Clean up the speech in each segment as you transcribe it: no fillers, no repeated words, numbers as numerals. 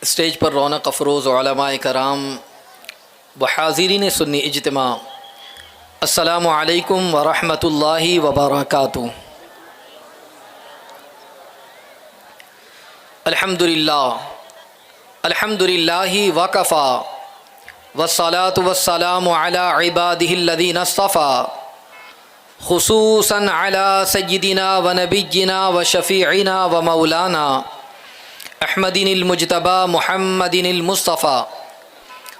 Stage پر رونق افروز علماء کرام و حاضرین سنی اجتماع، السلام علیکم ورحمۃ اللہ وبرکاتہ۔ الحمد للہ وکفیٰ والصلاة والسلام علی عبادہ الذین اصطفیٰ، خصوصاً علی سیدنا و نبینا و شفیعنا و مولانا احمد المجتبی محمد المصطفیٰ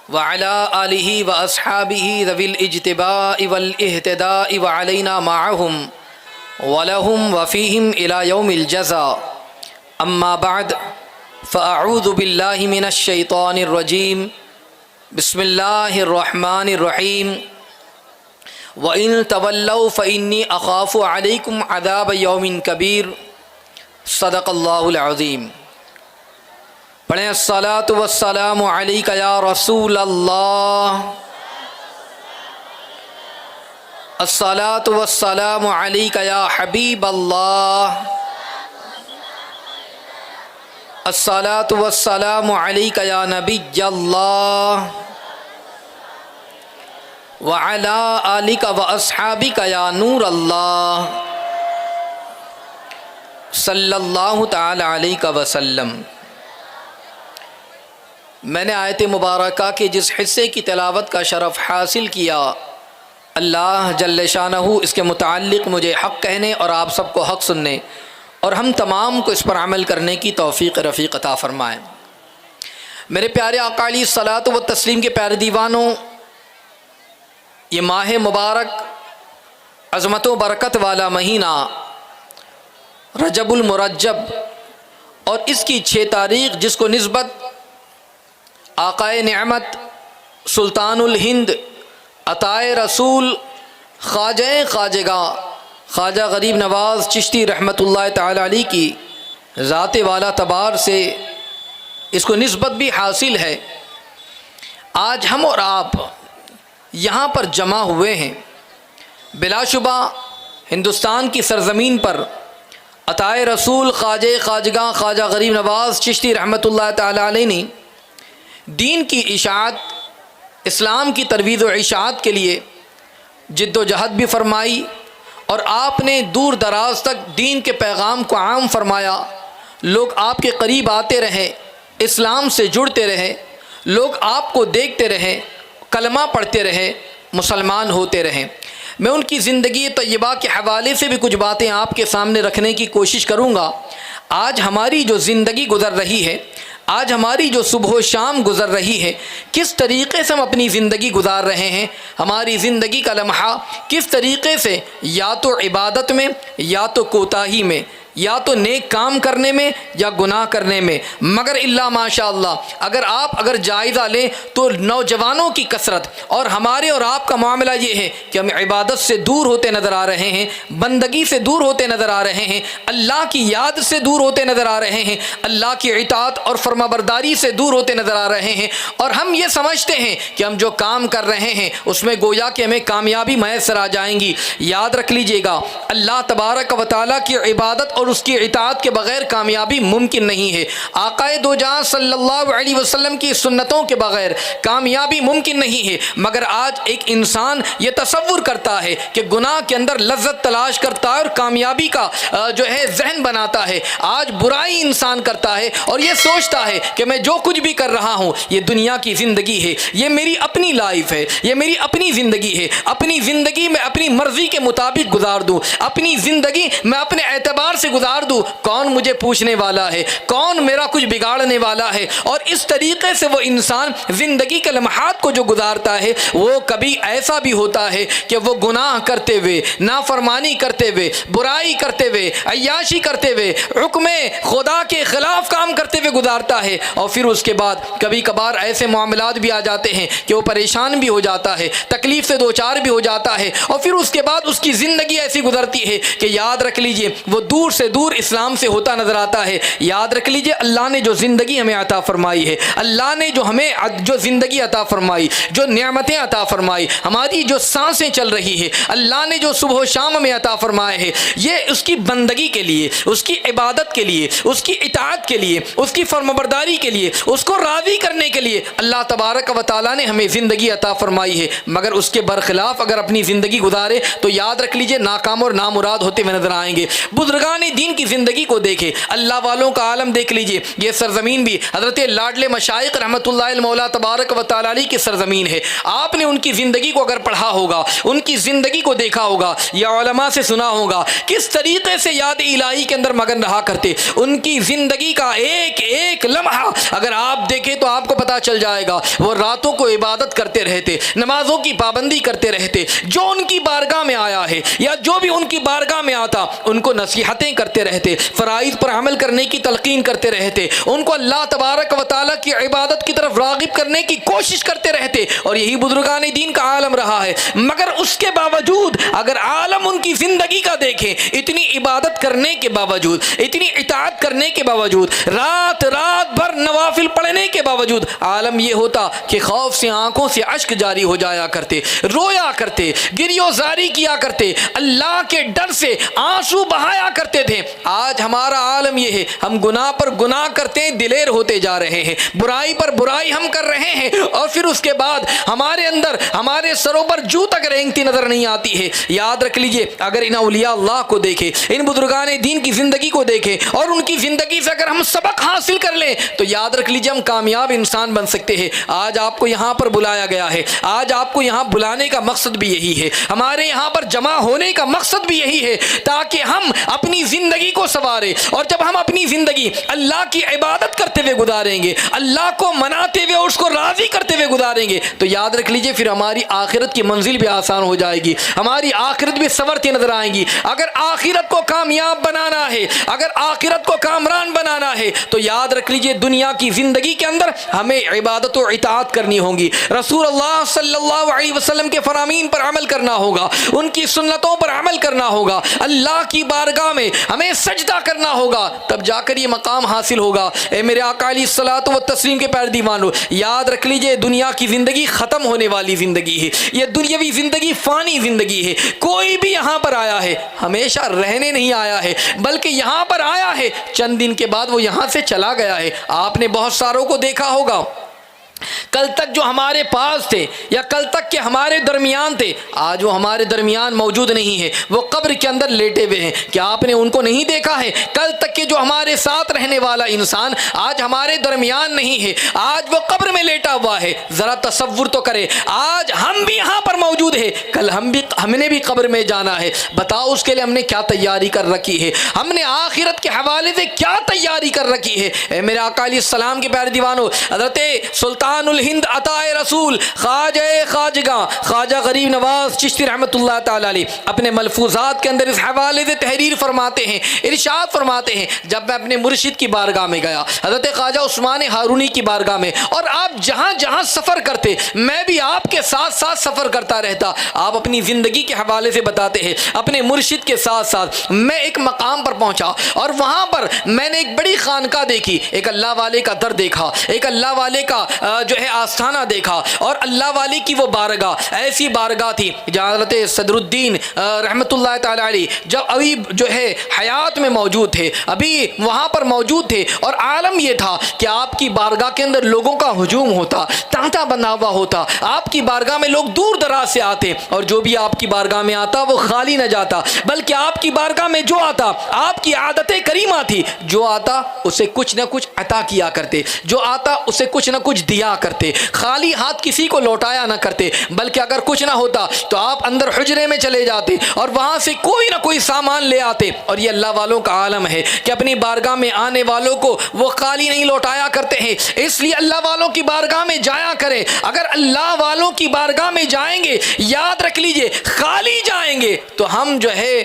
وعلی آلہ و اصحابہ ذوی الاجتباء والاہتداء وعلینا معہم ولہم وفیہم الی یوم الجزاء، اما بعد فاعوذ باللہ من الشیطان الرجیم، بسم اللہ الرحمن الرحیم، وَإِن تَوَلَّوْا فَإِنِّي أَخَافُ عَلَيْكُمْ عَذَابَ يَوْمٍ كَبِيرٍ۔ صدق اللہ العظیم۔ پڑھیں الصلاۃ والسلام علیک یا رسول اللہ، الصلاۃ والسلام علیک یا حبیب اللہ، الصلاۃ والسلام علیک یا نبی اللہ، وعلی آلک و اصحابک یا نور اللہ، صلی اللہ تعالی علیہ وسلم۔ میں نے آیت مبارکہ کے جس حصے کی تلاوت کا شرف حاصل کیا، اللہ جل شانہ اس کے متعلق مجھے حق کہنے اور آپ سب کو حق سننے اور ہم تمام کو اس پر عمل کرنے کی توفیق رفیق عطا فرمائیں۔ میرے پیارے آقا علیہ الصلاۃ والتسلیم کے پیارے دیوانوں، یہ ماہ مبارک عظمت و برکت والا مہینہ رجب المرجب اور اس کی 6 تاریخ جس کو نسبت آقائے نعمت سلطان الہند عطائے رسول خواجہ غریب نواز چشتی رحمۃ اللہ تعالی علیہ کی ذات والا تبار سے اس کو نسبت بھی حاصل ہے۔ آج ہم اور آپ یہاں پر جمع ہوئے ہیں، بلا شبہ ہندوستان کی سرزمین پر عطائے رسول خواجہ غریب نواز چشتی رحمۃ اللہ تعالی علیہ نے دین کی اشاعت، اسلام کی ترویج و اشاعت کے لیے جد و جہد بھی فرمائی اور آپ نے دور دراز تک دین کے پیغام کو عام فرمایا۔ لوگ آپ کے قریب آتے رہے، اسلام سے جڑتے رہے، لوگ آپ کو دیکھتے رہے، کلمہ پڑھتے رہے، مسلمان ہوتے رہے۔ میں ان کی زندگی طیبہ کے حوالے سے بھی کچھ باتیں آپ کے سامنے رکھنے کی کوشش کروں گا۔ آج ہماری جو زندگی گزر رہی ہے، آج ہماری جو صبح و شام گزر رہی ہے، کس طریقے سے ہم اپنی زندگی گزار رہے ہیں، ہماری زندگی کا لمحہ کس طریقے سے یا تو عبادت میں یا تو کوتاہی میں، یا تو نیک کام کرنے میں یا گناہ کرنے میں، مگر الا ماشاء اللہ اگر جائزہ لیں تو نوجوانوں کی کثرت اور ہمارے اور آپ کا معاملہ یہ ہے کہ ہم عبادت سے دور ہوتے نظر آ رہے ہیں، بندگی سے دور ہوتے نظر آ رہے ہیں، اللہ کی یاد سے دور ہوتے نظر آ رہے ہیں، اللہ کی اطاعت اور فرما برداری سے دور ہوتے نظر آ رہے ہیں، اور ہم یہ سمجھتے ہیں کہ ہم جو کام کر رہے ہیں اس میں گویا کہ ہمیں کامیابی میسر آ جائیں گی۔ یاد رکھ لیجئے گا، اللہ تبارک و تعالیٰ کی عبادت اور اس کی اطاعت کے بغیر کامیابی ممکن نہیں ہے۔ آقائے دو جہاں صلی اللہ علیہ وسلم کی سنتوں کے بغیر کامیابی ممکن نہیں ہے، مگر آج ایک انسان یہ تصور کرتا ہے کہ گناہ کے اندر لذت تلاش کرتا ہے اور کامیابی کا ذہن بناتا ہے۔ آج برائی انسان کرتا ہے اور یہ سوچتا ہے کہ میں جو کچھ بھی کر رہا ہوں یہ دنیا کی زندگی ہے، یہ میری اپنی لائف ہے، یہ میری اپنی زندگی ہے، اپنی زندگی میں اپنی مرضی کے مطابق گزار دوں، اپنی زندگی میں اپنے اعتبار سے گزار دوں، کون مجھے پوچھنے والا ہے، کون میرا کچھ بگاڑنے والا ہے۔ اور اس طریقے سے وہ انسان زندگی کے لمحات کو جو گزارتا ہے، وہ کبھی ایسا بھی ہوتا ہے کہ وہ گناہ کرتے ہوئے، نافرمانی کرتے ہوئے، برائی کرتے ہوئے، عیاشی کرتے ہوئے، حکم خدا کے خلاف کام کرتے ہوئے گزارتا ہے، اور پھر اس کے بعد کبھی کبھار ایسے معاملات بھی آ جاتے ہیں کہ وہ پریشان بھی ہو جاتا ہے، تکلیف سے دوچار بھی ہو جاتا ہے، اور پھر اس کے بعد اس کی زندگی ایسی گزرتی ہے کہ یاد رکھ لیجئے وہ دور سے دور اسلام سے ہوتا نظر آتا ہے۔ یاد رکھ لیجئے اللہ نے جو زندگی ہمیں عطا فرمائی ہے، اللہ نے جو ہمیں جو زندگی عطا فرمائی، جو نعمتیں عطا فرمائی، ہماری جو سانسیں چل رہی ہے، اللہ نے جو صبح و شام ہمیں عطا فرمائے ہے، یہ اس کی بندگی کے لیے، اس کی عبادت کے لیے، اس کی اطاعت کے لیے، اس کی فرمانبرداری کے لیے، اس کو راضی کرنے کے لیے اللہ تبارک و تعالیٰ نے ہمیں زندگی عطا فرمائی ہے۔ مگر اس کے برخلاف اگر اپنی زندگی گزارے تو یاد رکھ لیجئے ناکام اور نامراد ہوتے ہوئے نظر آئیں گے۔ بزرگان دین کی زندگی کو دیکھیں، اللہ والوں کا عالم دیکھ لیجئے، یہ سرزمین بھی حضرت لاڈلے مشائخ رحمۃ اللہ علیہ مولا تبارک و تعالی علیہ کی سرزمین ہے۔ آپ نے ان کی زندگی کو اگر پڑھا ہوگا، ان کی زندگی کو دیکھا ہوگا یا علماء سے سنا ہوگا کس طریقے سے یاد الہی کے اندر مگن رہا کرتے، ان کی زندگی کا ایک ایک لمحہ اگر آپ دیکھیں تو آپ کو پتہ چل جائے گا وہ راتوں کو عبادت کرتے رہتے، نمازوں کی پابندی کرتے رہتے، جو ان کی بارگاہ میں آیا ہے یا جو بھی ان کی بارگاہ میں آتا ان کو نصیحتیں کرتے رہتے، فرائض پر عمل کرنے کی تلقین کرتے رہتے، ان کو اللہ تبارک و تعالیٰ کی عبادت کی طرف راغب کرنے کی کوشش کرتے رہتے، اور یہی بزرگان دین کا عالم رہا ہے۔ مگر اس کے باوجود اگر عالم ان کی زندگی کا دیکھیں، اتنی عبادت کرنے کے باوجود، اتنی اطاعت کرنے کے باوجود، رات رات بھر نوافل پڑھنے کے باوجود عالم یہ ہوتا کہ خوف سے آنکھوں سے اشک جاری ہو جایا کرتے، رویا کرتے، گریو زاری کیا کرتے، اللہ کے ڈر سے آنسو بہایا کرتے تھے۔ آج ہمارا عالم یہ ہے، ہم گناہ پر گناہ کرتے ہیں، دلیر ہوتے جا رہے ہیں، برائی پر برائی ہم کر رہے ہیں، اور پھر اس کے بعد ہمارے اندر ہمارے سروں پر جو تک رینگتی نظر نہیں آتی ہے۔ یاد رکھ لیجئے اگر ان اولیاء اللہ کو دیکھیں، ان بزرگان دین کی زندگی کو دیکھیں اور ان کی زندگی سے اگر ہم سبق حاصل کر لیں تو یاد رکھ لیجئے ہم کامیاب انسان بن سکتے ہیں۔ آج آپ کو یہاں پر بلایا گیا ہے، آج آپ کو یہاں بلانے کا مقصد بھی یہی ہے، ہمارے یہاں پر جمع ہونے کا مقصد بھی یہی ہے تاکہ ہم اپنی زندگی کو سنواریں، اور جب ہم اپنی زندگی اللہ کی عبادت کرتے ہوئے گزاریں گے، اللہ کو مناتے ہوئے اور اس کو راضی کرتے ہوئے گزاریں گے تو یاد رکھ لیجئے پھر ہماری آخرت کی منزل بھی آسان ہو جائے گی، ہماری آخرت بھی سنورتی نظر آئیں گی۔ اگر آخرت کو کامیاب بنانا ہے، اگر آخرت کو کامران بنانا ہے تو یاد رکھ لیجئے دنیا کی زندگی کے اندر ہمیں عبادت و اطاعت کرنی ہوگی، رسول اللہ صلی اللہ علیہ وسلم کے فرامین پر عمل کرنا ہوگا، ان کی سنتوں پر عمل کرنا ہوگا، اللہ کی بارگاہ میں ہمیں سجدہ کرنا ہوگا، تب جا کر یہ مقام حاصل ہوگا۔ اے میرے آقا علیہ الصلوۃ والتسلیم کے پیارے دیوانو، یاد رکھ لیجئے دنیا کی زندگی ختم ہونے والی زندگی ہے، یہ دنیاوی زندگی فانی زندگی ہے۔ کوئی بھی یہاں پر آیا ہے ہمیشہ رہنے نہیں آیا ہے، بلکہ یہاں پر آیا ہے چند دن کے بعد وہ یہاں سے چلا گیا ہے۔ آپ نے بہت ساروں کو دیکھا ہوگا کل تک جو ہمارے پاس تھے یا کل تک کے ہمارے درمیان تھے، آج وہ ہمارے درمیان موجود نہیں ہے، وہ قبر کے اندر لیٹے ہوئے ہیں۔ کیا آپ نے ان کو نہیں دیکھا ہے؟ کل تک کے جو ہمارے ساتھ رہنے والا انسان آج ہمارے درمیان نہیں ہے، آج وہ قبر میں لیٹا ہوا ہے۔ ذرا تصور تو کرے، آج ہم بھی یہاں پر موجود ہیں، کل ہم نے بھی قبر میں جانا ہے۔ بتاؤ اس کے لیے ہم نے کیا تیاری کر رکھی ہے، ہم نے آخرت کے حوالے سے کیا تیاری کر رکھی ہے؟ اے میرے آقا علیہ السلام کے پیارے دیوانو، حضرت سلطان الہند عطائے رسول خواجہ خواجگاں خواجہ غریب نواز چشتی رحمۃ اللہ تعالی علیہ اپنے ملفوظات کے اندر اس حوالے سے تحریر فرماتے ہیں، ارشاد فرماتے ہیں، جب میں اپنے مرشد کی بارگاہ میں گیا، حضرت خواجہ عثمان ہارونی کی بارگاہ میں، اور آپ جہاں جہاں سفر کرتے میں بھی آپ کے ساتھ ساتھ سفر کرتا رہتا۔ آپ اپنی زندگی کے حوالے سے بتاتے ہیں، اپنے مرشد کے ساتھ ساتھ میں ایک مقام پر پہنچا اور وہاں پر میں نے ایک بڑی خانقاہ دیکھی، ایک اللہ والے کا در دیکھا، ایک اللہ والے کا جو ہے آستانہ دیکھا، اور اللہ والی کی وہ بارگاہ ایسی بارگاہ تھی جہاں حضرت صدر الدین رحمۃ اللہ تعالی علیہ جب ابھی جو ہے حیات میں موجود تھے، ابھی وہاں پر موجود تھے، اور عالم یہ تھا کہ آپ کی بارگاہ کے اندر لوگوں کا ہجوم ہوتا، تانتا بنا ہوا ہوتا، آپ کی بارگاہ میں لوگ دور دراز سے آتے، اور جو بھی آپ کی بارگاہ میں آتا وہ خالی نہ جاتا، بلکہ آپ کی بارگاہ میں جو آتا آپ کی عادت کریمہ تھی، جو آتا اسے کچھ نہ کچھ عطا کیا کرتے، جو آتا اسے کچھ نہ کچھ دیا کرتے، خالی ہاتھ کسی کو لوٹایا نہ کرتے، بلکہ اگر کچھ نہ ہوتا تو آپ اندر حجرے میں چلے جاتے اور وہاں سے کوئی نہ کوئی سامان لے آتے۔ اور یہ اللہ والوں کا عالم ہے کہ اپنی بارگاہ میں آنے والوں کو وہ خالی نہیں لوٹایا کرتے ہیں، اس لیے اللہ والوں کی بارگاہ میں جایا کریں۔ اگر اللہ والوں کی بارگاہ میں جائیں گے، یاد رکھ لیجئے خالی جائیں گے تو ہم جو ہے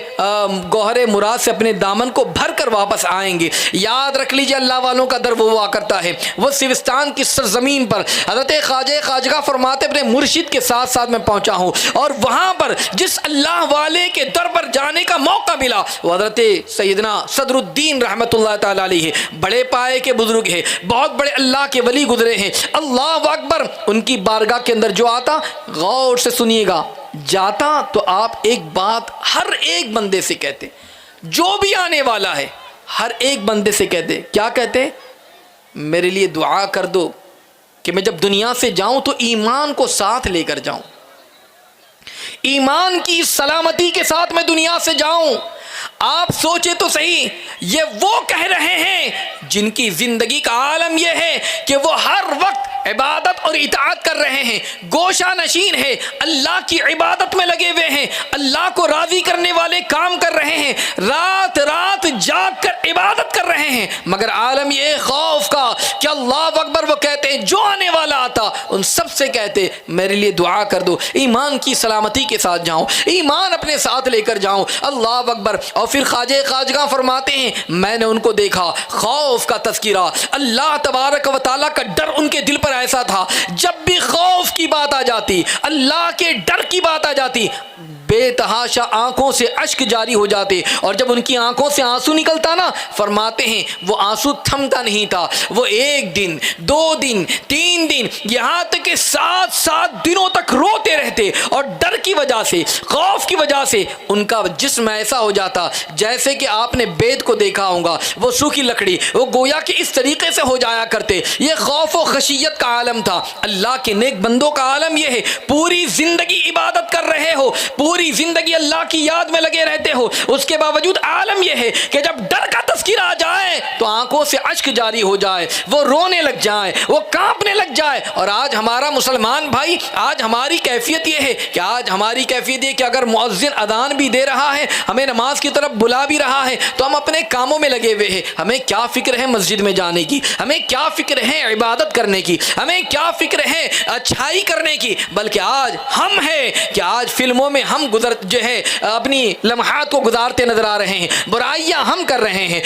گوہر مراد سے اپنے دامن کو بھر کر واپس آئیں گے۔ یاد رکھ لیجئے اللہ والوں کا در وہ ہوا کرتا ہے، وہ سوستان کی سرزمین پر حضرت خواجہ خواجگاہ فرماتے اپنے مرشد کے ساتھ ساتھ میں پہنچا ہوں، اور وہاں پر جس اللہ والے کے در پر جانے کا موقع ملا وہ حضرت سیدنا صدر الدین رحمت اللہ تعالیٰ علیہ، بڑے پائے کے بزرگ ہیں، بہت بڑے اللہ کے ولی گزرے ہیں، اللہ اکبر۔ ان کی بارگاہ کے اندر جو آتا، غور سے سنیے گا، جاتا تو آپ ایک بات ہر ایک بندے سے کہتے، جو بھی آنے والا ہے ہر ایک بندے سے کہتے، کیا کہتے؟ میرے لیے دعا کر دو کہ میں جب دنیا سے جاؤں تو ایمان کو ساتھ لے کر جاؤں، ایمان کی سلامتی کے ساتھ میں دنیا سے جاؤں۔ آپ سوچے تو صحیح، یہ وہ کہہ رہے ہیں جن کی زندگی کا عالم یہ ہے کہ وہ ہر وقت عبادت اور اطاعت کر رہے ہیں، گوشہ نشین ہے، اللہ کی عبادت میں لگے ہوئے ہیں، اللہ کو راضی کرنے والے کام کر رہے ہیں، رات رات جاگ کر عبادت کر رہے ہیں، مگر عالم یہ خوف کا کہ اللہ اکبر۔ وہ کہتے ہیں جو آنے والا آتا ان سب سے کہتے میرے لیے دعا کر دو، ایمان کی سلامتی کے ساتھ جاؤں، ایمان اپنے ساتھ لے کر جاؤں، اللہ اکبر۔ اور پھر خواجہ خواجگاہ فرماتے ہیں میں نے ان کو دیکھا، خوف کا تذکرہ، اللہ تبارک و تعالیٰ کا ڈر ان کے دل پر ایسا تھا، جب بھی خوف کی بات آ جاتی، اللہ کے ڈر کی بات آ جاتی، بے تحاشا آنکھوں سے اشک جاری ہو جاتے، اور جب ان کی آنکھوں سے آنسو نکلتا نا، فرماتے ہیں وہ آنسو تھمتا نہیں تھا، وہ 1 دن 2 دن 3 دن یہاں تک کہ 7 دنوں تک روتے رہتے، اور ڈر کی وجہ سے، خوف کی وجہ سے ان کا جسم ایسا ہو جاتا جیسے کہ آپ نے بیت کو دیکھا ہوگا، وہ سوکھی لکڑی، وہ گویا کہ اس طریقے سے ہو جایا کرتے۔ یہ خوف و خشیت کا عالم تھا۔ اللہ کے نیک بندوں کا عالم یہ ہے، پوری زندگی عبادت کر رہے ہو، پوری زندگی اللہ کی یاد میں لگے رہتے ہو، اس کے باوجود عالم یہ ہے کہ جب ڈر کا تذکرہ آ جائے تو آنکھوں سے اشک جاری ہو جائے، وہ رونے لگ جائے، وہ کانپنے لگ جائے۔ اور آج ہمارا مسلمان بھائی، آج ہماری کیفیت یہ ہے کہ اگر مؤذن اذان بھی دے رہا ہے، ہمیں نماز کی طرف بلا بھی رہا ہے، تو ہم اپنے کاموں میں لگے ہوئے ہیں۔ ہمیں کیا فکر ہے مسجد میں جانے کی، ہمیں کیا فکر ہے عبادت کرنے کی، ہمیں کیا فکر ہے اچھائی کرنے کی، بلکہ آج ہم ہیں کہ آج فلموں میں ہم اپنی لمحات کو گزارتے نظر آ رہے ہیں، برائیاں ہم کر رہے ہیں،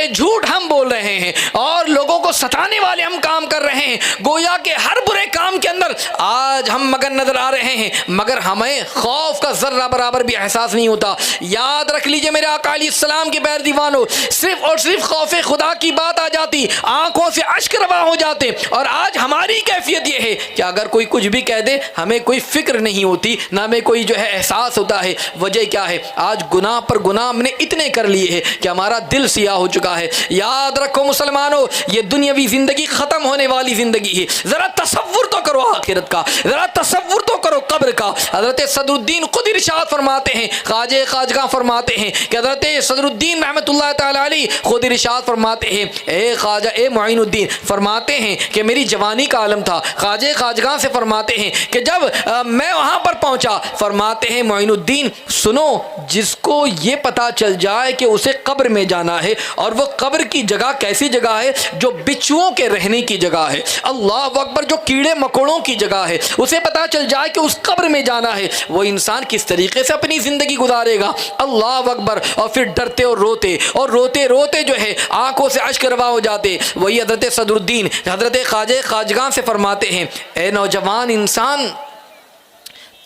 جھوٹ ہم بول رہے ہیں، اور لوگوں کو ستانے والے ہم کام کر رہے ہیں، گویا کہ ہر برے کام کے اندر آج ہم مگن نظر آ رہے ہیں، مگر ہمیں خوف کا ذرہ برابر بھی احساس نہیں ہوتا۔ یاد رکھ لیجئے میرے آقا علیہ السلام کے پیر دیوانوں، صرف اور صرف خوف خدا کی بات آ جاتی، آنکھوں سے اشک روا ہو جاتے، اور آج ہماری کیفیت یہ ہے کہ اگر کوئی کچھ بھی کہہ دے ہمیں کوئی فکر نہیں ہوتی، نہ ہمیں کوئی احساس ہوتا ہے۔ وجہ کیا ہے؟ آج گناہ پر گناہ ہم نے اتنے کر لیے ہیں کہ ہمارا دل سیاہ ہو چکا ہے۔ یاد رکھو مسلمانوں، یہ دنیاوی زندگی ختم ہونے والی زندگی ہے، ذرا تصور تو کرو آخرت کا، ذرا تصور تو کرو قبر کا۔ حضرت صدر الدین خود ارشاد فرماتے ہیں، خواجہ خواجگاہ فرماتے ہیں کہ حضرت صدر الدین رحمت اللہ تعالی علیہ خود ارشاد فرماتے ہیں، اے خواجہ اے معین الدین، فرماتے ہیں کہ میری جوانی کا عالم تھا۔ خواجہ خواجگاہ سے فرماتے ہیں کہ جب میں وہاں پر پہنچا، فرماتے ہیں معین الدین سنو، جس کو یہ پتا چل جائے کہ اسے قبر میں جانا ہے، اور وہ قبر کی جگہ کیسی جگہ ہے؟ جو بچھوؤں کے رہنے کی جگہ ہے، اللہ اکبر، جو کیڑے مکوڑوں کی جگہ ہے، اسے پتا چل جائے کہ اس قبر میں جانا ہے، وہ انسان کس طریقے سے اپنی زندگی گزارے گا؟ اللہ اکبر۔ اور پھر ڈرتے اور روتے روتے آنکھوں سے اشک روا ہو جاتے۔ وہی حضرت صدر الدین حضرت خواجہ خواجگاہ سے فرماتے ہیں، اے نوجوان انسان،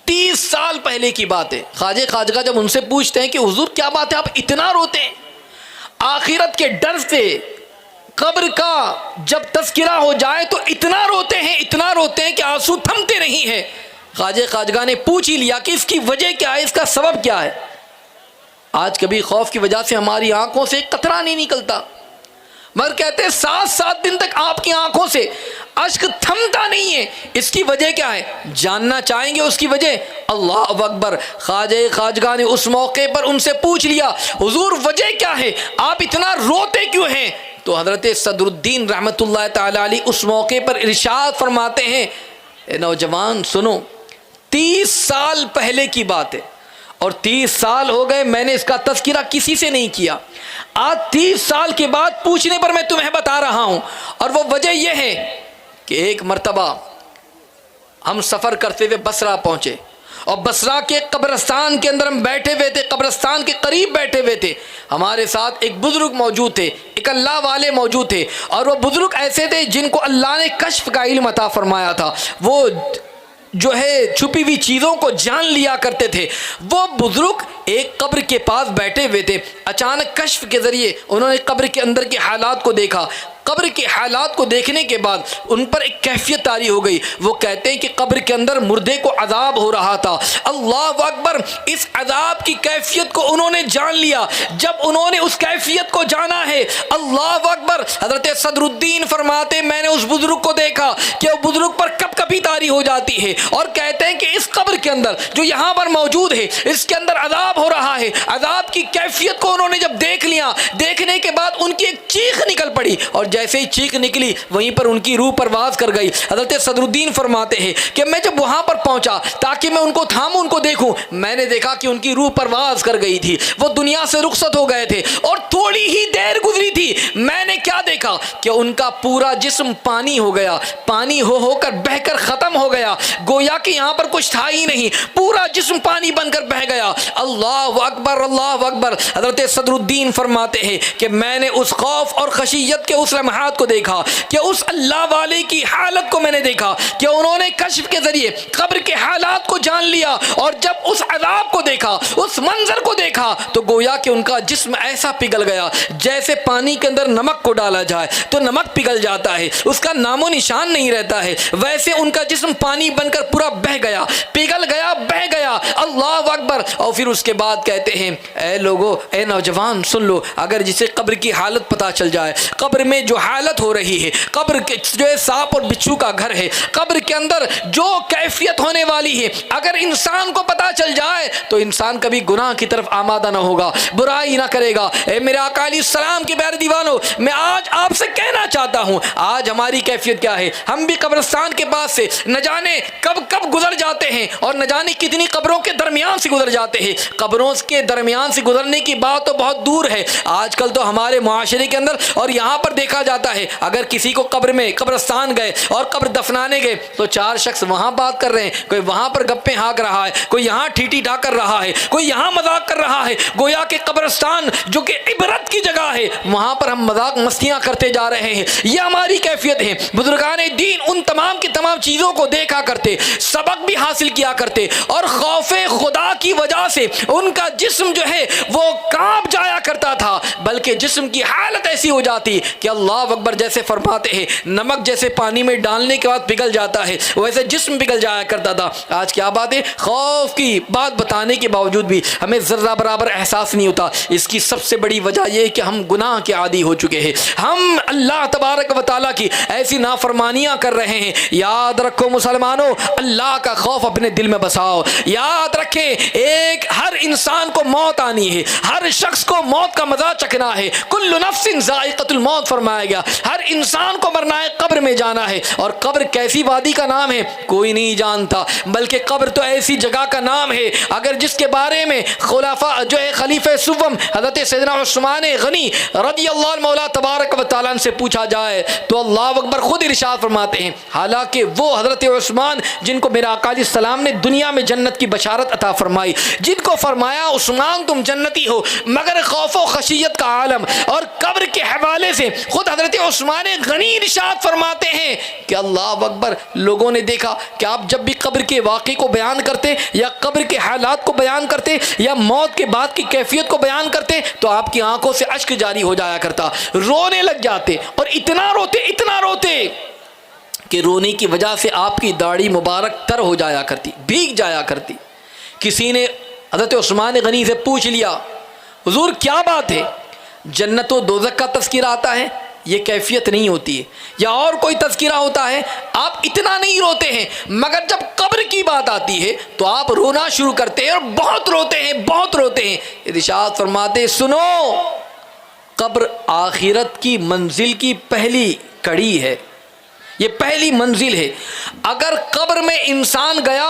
30 سال پہلے کی بات ہے۔ خواجہ خواجگاہ جب ان سے پوچھتے ہیں کہ حضور کیا بات ہے آپ اتنا روتے ہیں؟ آخرت کے ڈر سے، قبر کا جب تذکرہ ہو جائے تو اتنا روتے ہیں کہ آنسو تھمتے نہیں ہیں۔ خواجہ خواجگاہ نے پوچھ ہی لیا کہ اس کی وجہ کیا ہے، اس کا سبب کیا ہے؟ آج کبھی خوف کی وجہ سے ہماری آنکھوں سے ایک قطرہ نہیں نکلتا، مگر کہتے ہیں 7 دن تک آپ کی آنکھوں سے اشک تھمتا نہیں ہے، اس کی وجہ کیا ہے؟ جاننا چاہیں گے اس کی وجہ؟ اللہ اکبر۔ خواجہ خواجگاہ نے اس موقع پر ان سے پوچھ لیا، حضور وجہ کیا ہے، آپ اتنا روتے کیوں ہیں؟ تو حضرت صدر الدین رحمت اللہ تعالی علیہ اس موقع پر ارشاد فرماتے ہیں، اے نوجوان سنو، 30 سال پہلے کی بات ہے، اور 30 سال ہو گئے میں نے اس کا تذکرہ کسی سے نہیں کیا، آج 30 سال کے بعد پوچھنے پر میں تمہیں بتا رہا ہوں۔ اور وہ وجہ یہ ہے کہ ایک مرتبہ ہم سفر کرتے ہوئے بصرہ پہنچے، اور بصرہ کے قبرستان کے اندر ہم بیٹھے ہوئے تھے، قبرستان کے قریب بیٹھے ہوئے تھے، ہمارے ساتھ ایک بزرگ موجود تھے، ایک اللہ والے موجود تھے، اور وہ بزرگ ایسے تھے جن کو اللہ نے کشف کا علم عطا فرمایا تھا، وہ جو ہے چھپی ہوئی چیزوں کو جان لیا کرتے تھے۔ وہ بزرگ ایک قبر کے پاس بیٹھے ہوئے تھے، اچانک کشف کے ذریعے انہوں نے قبر کے اندر کے حالات کو دیکھا۔ قبر کے حالات کو دیکھنے کے بعد ان پر ایک کیفیت طاری ہو گئی۔ وہ کہتے ہیں کہ قبر کے اندر مردے کو عذاب ہو رہا تھا۔ اللہ اکبر، اس عذاب کی کیفیت کو انہوں نے جان لیا۔ جب انہوں نے اس کیفیت کو جانا ہے، اللہ اکبر، حضرت صدر الدین فرماتے میں نے اس بزرگ کو دیکھا کہ وہ بزرگ پر کپ کپی طاری ہو جاتی ہے، اور کہتے ہیں کہ اس قبر کے اندر جو یہاں پر موجود ہے، اس کے اندر عذاب ہو رہا ہے۔ عذاب کی کیفیت کو انہوں نے جب دیکھ لیا، دیکھنے کے بعد ان کی ایک چیخ نکل پڑی، اور جیسے ہی چیخ نکلی وہیں پر ان کی روح پرواز کر گئی۔ حضرت صدر الدین فرماتے ہیں کہ میں جب وہاں پر پہنچا تاکہ میں ان کو تھاموں، ان کو دیکھوں، میں نے دیکھا کہ ان کی روح پرواز کر گئی تھی، وہ دنیا سے رخصت ہو گئے تھے، اور تھوڑی ہی دیر گزری تھی، میں نے کیا دیکھا کہ ان کا پورا جسم پانی ہو گیا، پانی ہو کر بہہ کر ختم ہو گیا، گویا کہ یہاں پر کچھ تھا ہی نہیں، پورا جسم پانی بن کر بہہ گیا۔ اللہ اکبر، اللہ اکبر۔ حضرت صدر الدین فرماتے ہیں کہ میں نے اس خوف اور خشیت کے اس لمحات کو دیکھا کہ اس اللہ والے کی حالت کو میں نے دیکھا کہ انہوں نے کشف کے ذریعے قبر کے حالات کو جان لیا، اور جب اس عذاب کو دیکھا، اس منظر کو دیکھا، تو گویا کہ ان کا جسم ایسا پگھل گیا جیسے پانی کے اندر نمک کو ڈالا جائے تو نمک پگھل جاتا ہے، اس کا نام و نشان نہیں رہتا ہے، ویسے ان کا جسم پانی بن کر پورا بہہ گیا، پگھل گیا، بہہ گیا۔ اللہ اکبر۔ اور پھر اس کے بعد کہتے ہیں اے لوگو، اے نوجوان سن لو، اگر جسے قبر کی حالت پتہ چل جائے، قبر میں جو حالت ہو رہی ہے، قبر کے جو سانپ اور بچھو کا گھر ہے، قبر کے اندر جو کیفیت ہونے والی ہے، اگر انسان کو پتہ چل جائے تو انسان کبھی گناہ کی طرف آمادہ نہ ہوگا، برائی نہ کرے گا۔ اے میرے آقا علیہ السلام کے پیارے دیوانوں، میں آج آپ سے کہنا چاہتا ہوں، آج ہماری کیفیت کیا ہے؟ ہم بھی قبرستان کے پاس سے نہ جانے کب کب گزر جاتے ہیں، اور نہ جانے کتنی قبروں کے درمیان سے گزر جاتے ہیں۔ قبروں کے درمیان سے گزرنے کی بات تو بہت دور ہے، آج کل تو ہمارے معاشرے کے اندر اور یہاں پر دیکھا جاتا ہے، اگر کسی کو قبر میں قبرستان گئے اور قبر دفنانے گئے تو چار شخص وہاں بات کر رہے ہیں، کوئی وہاں پر گپیں ہانک رہا ہے، کوئی یہاں ٹھیٹھی ٹھا کر رہا ہے، کوئی یہاں مذاق کر رہا ہے، گویا کہ قبرستان جو کہ عبرت کی جگہ ہے وہاں پر ہم مذاق مستیاں کرتے جا رہے ہیں۔ یہ ہماری کیفیت ہے۔ بزرگان دین ان تمام کی تمام چیزوں کو دیکھا کرتے، سبق بھی حاصل کیا کرتے، اور خوف خدا کی وجہ سے ان کا جسم جو ہے وہ کانپ جایا کرتا تھا، بلکہ جسم کی حالت ایسی ہو جاتی کہ اللہ اکبر، جیسے فرماتے ہیں نمک جیسے پانی میں ڈالنے کے بعد پگھل جاتا ہے ویسے جسم پگھل جایا کرتا تھا۔ آج کیا بات ہے، خوف کی بات بتانے کے باوجود بھی ہمیں ذرہ برابر احساس نہیں ہوتا۔ اس کی سب سے بڑی وجہ یہ ہے کہ ہم گناہ کے عادی ہو چکے ہیں، ہم اللہ تبارک و تعالیٰ کی ایسی نافرمانیاں کر رہے ہیں۔ یاد رکھو مسلمانوں، اللہ کا خوف اپنے دل میں بساؤ۔ یاد رکھیں، ہر انسان کو موت آنی ہے، ہر شخص کو موت کا مزہ چکھنا ہے۔ کل نفس ذائقۃ الموت فرمایا گیا، ہر انسان کو مرنا ہے، قبر میں جانا ہے۔ اور قبر کیسی وادی کا نام ہے کوئی نہیں جانتا، بلکہ قبر تو ایسی جگہ کا نام ہے اگر جس کے بارے میں خلفاء جو ہے خلیفہ سوم حضرت سیدنا عثمان غنی رضی اللہ عنہ مولا تبارک و تعالیٰ سے پوچھا جائے تو اللہ اکبر خود ارشاد فرماتے ہیں، حالانکہ وہ حضرت عثمان جن کو میرا آقا علیہ السلام نے دنیا میں جنت کی بشارت عطا فرمائی، جن کو فرمایا عثمان تم جنتی ہو، مگر خوف و خشیت کا عالم اور قبر کے حوالے سے خود حضرت عثمان غنی ارشاد فرماتے ہیں کہ اللہ اکبر، لوگوں نے دیکھا کہ آپ جب بھی قبر کے واقعے کو بیان کرتے یا قبر کے حالات کو بیان کرتے یا موت کے بعد کی کیفیت کو بیان کرتے تو آپ کی آنکھوں سے اشک جاری ہو جایا کرتا، رونے لگ جاتے، اور اتنا روتے کہ رونے کی وجہ سے آپ کی داڑھی مبارک تر ہو جایا کرتی، بھیگ جایا کرتی۔ کسی نے حضرت عثمان غنی سے پوچھ لیا، حضور کیا بات ہے، جنت و دوزخ کا تذکرہ آتا ہے، یہ کیفیت نہیں ہوتی ہے، یا اور کوئی تذکرہ ہوتا ہے، آپ اتنا نہیں روتے ہیں، مگر جب قبر کی بات آتی ہے تو آپ رونا شروع کرتے ہیں اور بہت روتے ہیں۔ ارشاد فرماتے سنو، قبر آخرت کی منزل کی پہلی کڑی ہے، یہ پہلی منزل ہے۔ اگر قبر میں انسان گیا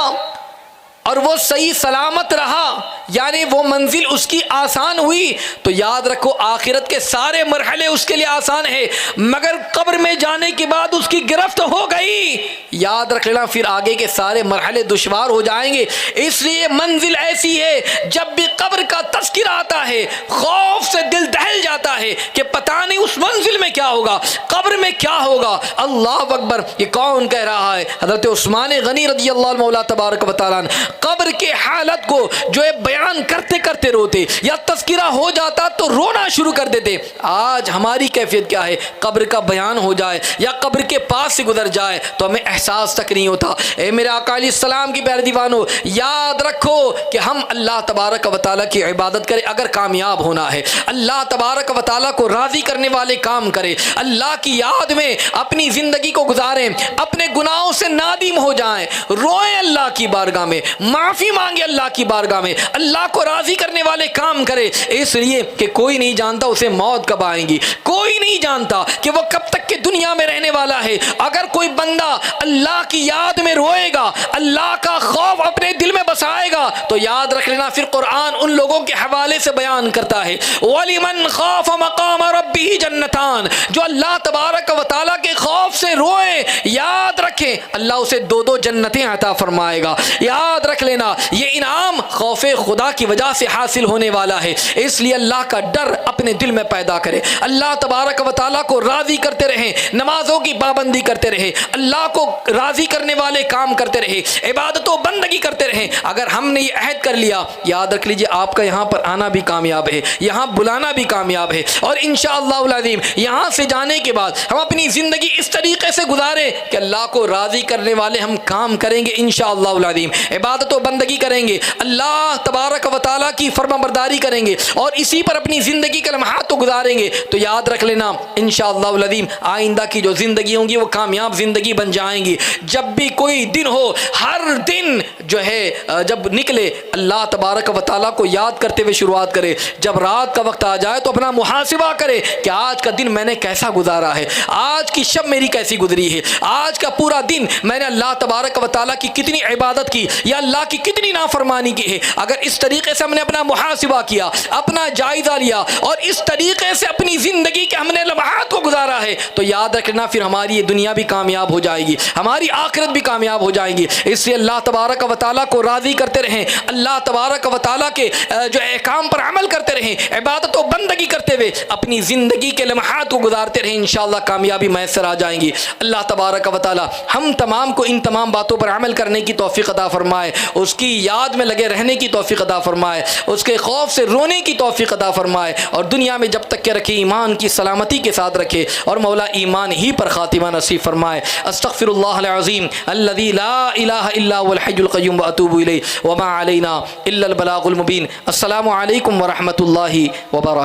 اور وہ صحیح سلامت رہا، یعنی وہ منزل اس کی آسان ہوئی، تو یاد رکھو آخرت کے سارے مرحلے اس کے لیے آسان ہے، مگر قبر میں جانے کے بعد اس کی گرفت ہو گئی، یاد رکھ لینا پھر آگے کے سارے مرحلے دشوار ہو جائیں گے۔ اس لیے منزل ایسی ہے، جب بھی قبر کا تذکرہ آتا ہے خوف سے دل دہل جاتا ہے کہ پتہ نہیں اس منزل میں کیا ہوگا، قبر میں کیا ہوگا۔ اللہ اکبر، یہ کون کہہ رہا ہے؟ حضرت عثمان غنی رضی اللہ عنہ مولا تبارک و تعالیٰ عنہ قبر کے حالت کو جو ہے بیان کرتے کرتے روتے، یا تذکرہ ہو جاتا تو رونا شروع کر دیتے۔ آج ہماری کیفیت کیا ہے؟ قبر کا بیان ہو جائے یا قبر کے پاس سے گزر جائے تو ہمیں احساس تک نہیں ہوتا۔ اے میرے آقا علیہ السلام کی پیارے دیوانو، یاد رکھو کہ ہم اللہ تبارک و تعالیٰ کی عبادت کریں اگر کامیاب ہونا ہے، اللہ تبارک و تعالیٰ کو راضی کرنے والے کام کریں، اللہ کی یاد میں اپنی زندگی کو گزاریں، اپنے گناہوں سے نادم ہو جائیں، روئیں اللہ کی بارگاہ میں، معافی مانگے اللہ کی بارگاہ میں، اللہ کو راضی کرنے والے کام کرے، اس لیے کہ کوئی نہیں جانتا اسے موت کب آئیں گی، کوئی نہیں جانتا کہ وہ کب تک کے دنیا میں رہنے والا ہے۔ اگر کوئی بندہ اللہ کی یاد میں روئے گا، اللہ کا خوف اپنے دل میں بسائے گا، تو یاد رکھ لینا پھر قرآن ان لوگوں کے حوالے سے بیان کرتا ہے، وَلِمَنْ خَافَ مَقَامَ رَبِّهِ جَنَّتَانِ، جو اللہ تبارک و تعالیٰ کے خوف سے روئے، یاد رکھیں اللہ اسے دو دو جنتیں عطا فرمائے گا۔ یاد رکھ لینا یہ انعام خوف خدا کی وجہ سے حاصل ہونے والا ہے، اس لیے اللہ کا ڈر اپنے دل میں پیدا کرے، اللہ تبارک و تعالیٰ کو راضی کرتے رہیں، نمازوں کی پابندی کرتے رہے، اللہ کو راضی کرنے والے کام کرتے رہے، عبادت و بندگی کرتے رہیں۔ اگر ہم نے یہ عہد کر لیا، یاد رکھ لیجئے آپ کا یہاں پر آنا بھی کامیاب ہے، یہاں بلانا بھی کامیاب ہے، اور انشاءاللہ العظیم یہاں سے جانے کے بعد ہم اپنی زندگی اس طریقے سے گزاریں کہ اللہ کو راضی کرنے والے ہم کام کریں گے انشاءاللہ العظیم، عبادت و بندگی کریں گے، اللہ تبارک و تعالیٰ کی فرما برداری کریں گے، اور اسی پر اپنی زندگی کے لمحات کو گزاریں گے، تو یاد رکھ لینا انشاءاللہ العظیم آئندہ کی جو زندگی ہوں گی وہ کامیاب زندگی بن جائیں گی۔ جب بھی کوئی دن ہو، ہر دن جو ہے جب نکلے اللہ تبارک و تعالیٰ کو یاد کرتے ہوئے شروعات کرے، جب رات کا وقت آ جائے تو اپنا محاسبہ کرے کہ آج کا دن میں نے کیسا گزارا ہے، آج کی شب میری کیسی گزری ہے، آج کا پورا دن میں نے اللہ تبارک و تعالیٰ کی کتنی عبادت کی یا اللہ کی کتنی نافرمانی کی ہے۔ اگر اس طریقے سے ہم نے اپنا محاسبہ کیا، اپنا جائزہ لیا، اور اس طریقے سے اپنی زندگی کے ہم نے لمحات کو گزارا ہے، تو یاد رکھنا پھر ہماری یہ دنیا بھی کامیاب ہو جائے گی، ہماری آخرت بھی کامیاب ہو جائے گی۔ اس لیے اللہ تبارک و تعالیٰ کو راضی کرتے رہیں، اللہ تبارک و تعالیٰ کے جو احکام پر عمل کرتے رہیں، عبادت و بندگی کرتے ہوئے اپنی زندگی کے لمحات کو گزارتے رہیں، انشاءاللہ کامیابی میسر آ جائیں گی۔ اللہ تبارک و تعالیٰ ہم تمام کو ان تمام باتوں پر عمل کرنے کی توفیق عطا فرمائے، اس کی یاد میں لگے رہنے کی توفیق عطا فرمائے، اس کے خوف سے رونے کی توفیق عطا فرمائے، اور دنیا میں جب تک کہ رکھے ایمان کی سلامتی کے ساتھ رکھے، اور مولا ایمان ہی پر خاتمہ نصیب فرمائے۔ استغفر اللہ العظیم الذی لا الہ الا هو الحی القیوم واتوب الیہ وما علینا الا البلاغ المبین۔ السلام علیکم ورحمۃ اللہ وبرکاتہ۔